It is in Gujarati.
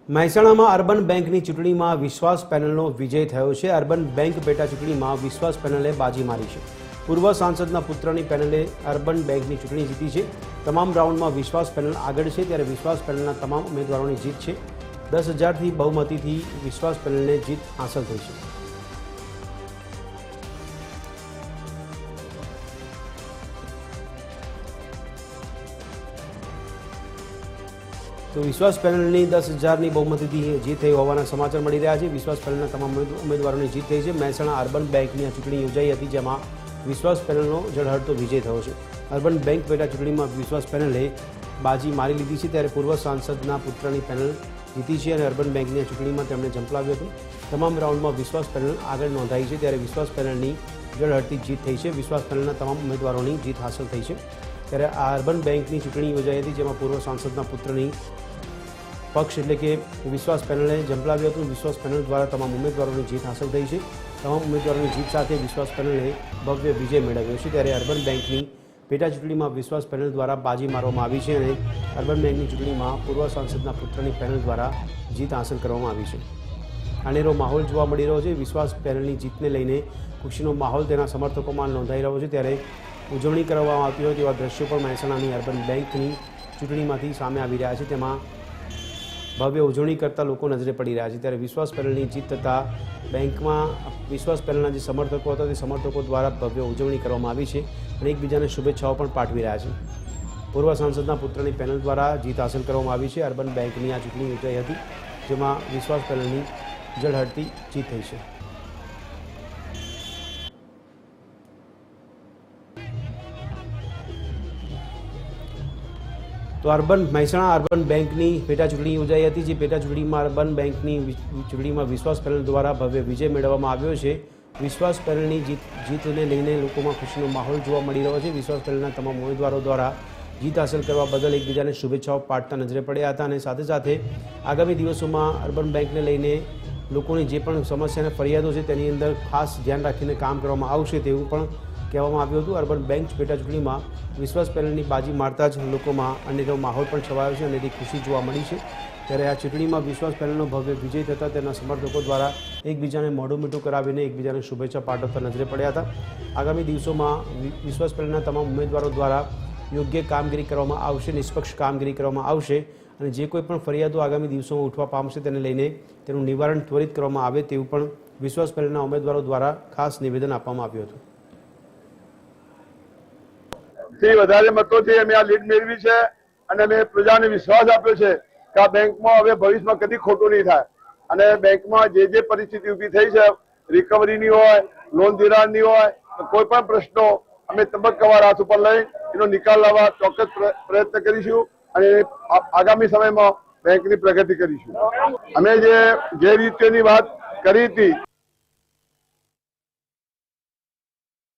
મહેસાણામાં અર્બન બેંકની ચૂંટણીમાં વિશ્વાસ પેનલનો વિજય થયો છે। અર્બન બેંક પેટા ચૂંટણીમાં વિશ્વાસ પેનલે બાજી મારી છે। પૂર્વ સાંસદના પુત્રની પેનલે અર્બન બેંકની ચૂંટણી જીતી છે। તમામ રાઉન્ડમાં વિશ્વાસ પેનલ આગળ છે, ત્યારે વિશ્વાસ પેનલના તમામ ઉમેદવારોની જીત છે। 10,000થી બહુમતીથી વિશ્વાસ પેનલને જીત હાંસલ થઈ છે। तो विश्वास पेनलनी 10,000ની बहुमतीથી जीत થઈ હોવાના સમાચાર મળી રહ્યા છે। વિશ્વાસ પેનલના તમામ ઉમેદવારોની જીત થઈ છે। મહેસાણા અર્બન બેંકની આ ચૂંટણી યોજાઈ હતી, જેમાં વિશ્વાસ પેનલનો ઝળહળતો વિજય થયો છે। અર્બન બેંક પેટા ચૂંટણીમાં વિશ્વાસ પેનલે બાજી મારી લીધી છે, ત્યારે પૂર્વ સાંસદના પુત્રની પેનલ જીતી છે અને અર્બન બેંકની આ ચૂંટણીમાં તેમણે ઝંપલાવ્યું હતું। તમામ રાઉન્ડમાં વિશ્વાસ પેનલ આગળ નોંધાઈ છે, ત્યારે વિશ્વાસ પેનલની ઝળહળતી જીત થઈ છે। વિશ્વાસ પેનલના તમામ ઉમેદવારોની જીત હાંસલ થઈ છે। ત્યારે આ અર્બન બેંકની ચૂંટણી યોજાઈ હતી, જેમાં પૂર્વ સાંસદના પુત્રની પક્ષ એટલે કે વિશ્વાસ પેનલે ઝંપલાવ્યું હતું। વિશ્વાસ પેનલ દ્વારા તમામ ઉમેદવારોની જીત હાંસલ થઈ છે। તમામ ઉમેદવારોની જીત સાથે વિશ્વાસ પેનલે ભવ્ય વિજય મેળવ્યો છે। ત્યારે અર્બન બેંકની પેટા ચૂંટણીમાં વિશ્વાસ પેનલ દ્વારા બાજી મારવામાં આવી છે અને અર્બન બેંકની ચૂંટણીમાં પૂર્વ સાંસદના પુત્રની પેનલ દ્વારા જીત હાંસલ કરવામાં આવી છે। અનેરો માહોલ જોવા મળી રહ્યો છે। વિશ્વાસ પેનલની જીતને લઈને ખુશીનો માહોલ તેના સમર્થકોમાં નોંધાઈ રહ્યો છે, ત્યારે ઉજવણી કરવામાં આવતી હોય તેવા દ્રશ્યો પણ મહેસાણાની અર્બન બેંકની ચૂંટણીમાંથી સામે આવી રહ્યા છે। તેમાં ભવ્ય ઉજવણી કરતા લોકો નજરે પડી રહ્યા છે। ત્યારે વિશ્વાસ પેનલની જીત થતાં બેંકમાં વિશ્વાસ પેનલના જે સમર્થકો હતા તે સમર્થકો દ્વારા ભવ્ય ઉજવણી કરવામાં આવી છે અને એકબીજાને શુભેચ્છાઓ પણ પાઠવી રહ્યા છે। પૂર્વ સાંસદના પુત્રની પેનલ દ્વારા જીત હાંસલ કરવામાં આવી છે। અર્બન બેંકની આ ચૂંટણી યોજાઈ હતી, જેમાં વિશ્વાસ પેનલની ઝળહળતી જીત થઈ છે। તો મહેસાણા અર્બન બેંકની પેટા ચૂંટણી યોજાઈ હતી, જે પેટા ચૂંટણીમાં અર્બન બેંકની ચૂંટણીમાં વિશ્વાસ પેનલ દ્વારા ભવ્ય વિજય મેળવવામાં આવ્યો છે। વિશ્વાસ પેનલની જીતને લઈને લોકોમાં ખુશીનો માહોલ જોવા મળી રહ્યો છે। વિશ્વાસ પેનલના તમામ ઉમેદવારો દ્વારા જીત હાંસલ કરવા બદલ એકબીજાને શુભેચ્છાઓ પાઠતા નજરે પડ્યા હતા અને સાથે સાથે આગામી દિવસોમાં અર્બન બેંકને લઈને લોકોની જે પણ સમસ્યા અને ફરિયાદો છે તેની અંદર ખાસ ધ્યાન રાખીને કામ કરવામાં આવશે તેવું પણ કહેવામાં આવ્યું હતું। અર્બન બેંક પેટા ચૂંટણીમાં વિશ્વાસ પેનલની બાજી મારતા જ લોકોમાં અનેરો માહોલ પણ છવાયો છે અને એની ખુશી જોવા મળી છે। ત્યારે આ ચૂંટણીમાં વિશ્વાસ પેનલનો ભવ્ય વિજય થતાં તેના સમર્થકો દ્વારા એકબીજાને મોઢું મીઠું કરાવીને એકબીજાને શુભેચ્છા પાઠવતા નજરે પડ્યા હતા। આગામી દિવસોમાં વિશ્વાસ પેનલના તમામ ઉમેદવારો દ્વારા યોગ્ય કામગીરી કરવામાં આવશે, નિષ્પક્ષ કામગીરી કરવામાં આવશે અને જે કોઈ પણ ફરિયાદો આગામી દિવસોમાં ઉઠવા પામશે તેને લઈને તેનું નિવારણ ત્વરિત કરવામાં આવે તેવું પણ વિશ્વાસ પેનલના ઉમેદવારો દ્વારા ખાસ નિવેદન આપવામાં આવ્યું હતું। વધારે મતોથી અમે આ લીડ મેળવી છે અને અમે પ્રજાને વિશ્વાસ આપ્યો છે કે આ બેંકમાં હવે ભવિષ્યમાં કદી ખોટું નહીં થાય અને બેંકમાં જે પરિસ્થિતિ ઊભી થઈ છે, રિકવરીની હોય, લોન ધિરાણની હોય, કોઈ પણ પ્રશ્નો અમે તબક્કાવાર હાથ ઉપર લઈ એનો નિકાલ લાવવા ચોક્કસ પ્રયત્ન કરીશું અને આગામી સમયમાં બેંકની પ્રગતિ કરીશું। અમે જે રીતની વાત કરી હતી